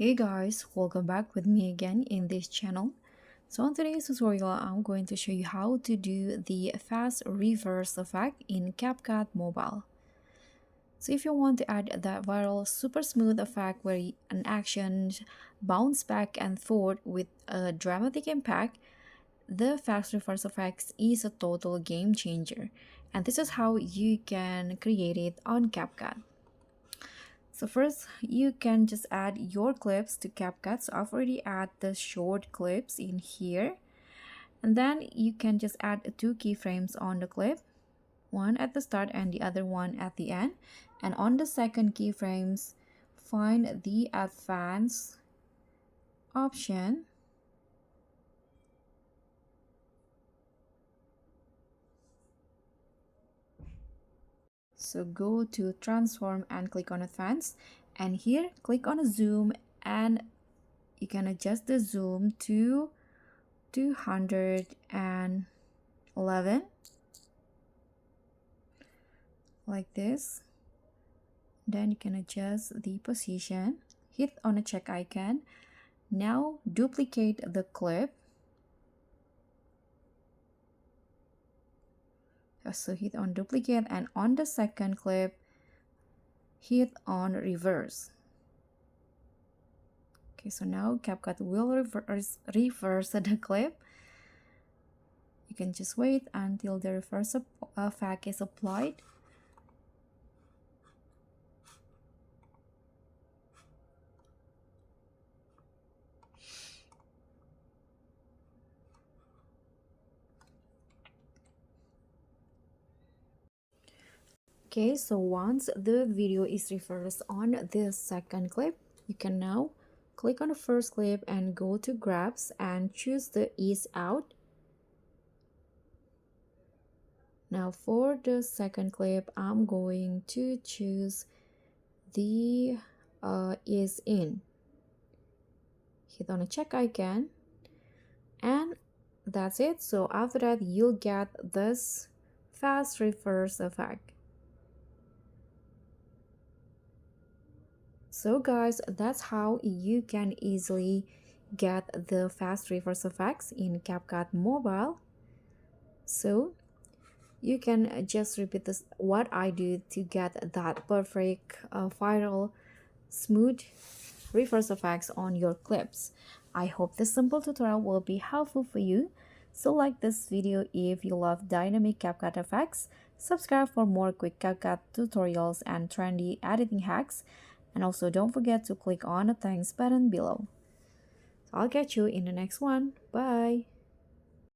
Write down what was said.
Hey guys, welcome back with me again in this channel. So on today's tutorial, I'm going to show you how to do the fast reverse effect in CapCut Mobile. So if you want to add that viral super smooth effect where an action bounce back and forth with a dramatic impact, the fast reverse effects is a total game changer. And this is how you can create it on CapCut. So first, you can just add your clips to CapCut. So I've already added the short clips in here. And then you can just add two keyframes on the clip, one at the start and the other one at the end. And on the second keyframes, find the advanced option. So go to transform and click on advanced. And here, click on zoom and you can adjust the zoom to 211 like this. Then you can adjust the position, hit on a check icon. Now duplicate the clip, so hit on duplicate, and on the second clip hit on reverse. Okay, so now CapCut will reverse the clip. You can just wait until the reverse effect is applied. Okay, so once the video is reversed on the second clip, you can now click on the first clip and go to grabs and choose the ease out. Now for the second clip, I'm going to choose the ease in. Hit on a check icon and that's it. So after that, you'll get this fast reverse effect. So guys, that's how you can easily get the fast reverse effects in CapCut Mobile. So you can just repeat this what I do to get that perfect viral smooth reverse effects on your clips. I hope this simple tutorial will be helpful for you. So like this video if you love dynamic CapCut effects, subscribe for more quick CapCut tutorials and trendy editing hacks. And also don't forget to click on the thanks button below. So I'll catch you in the next one. Bye!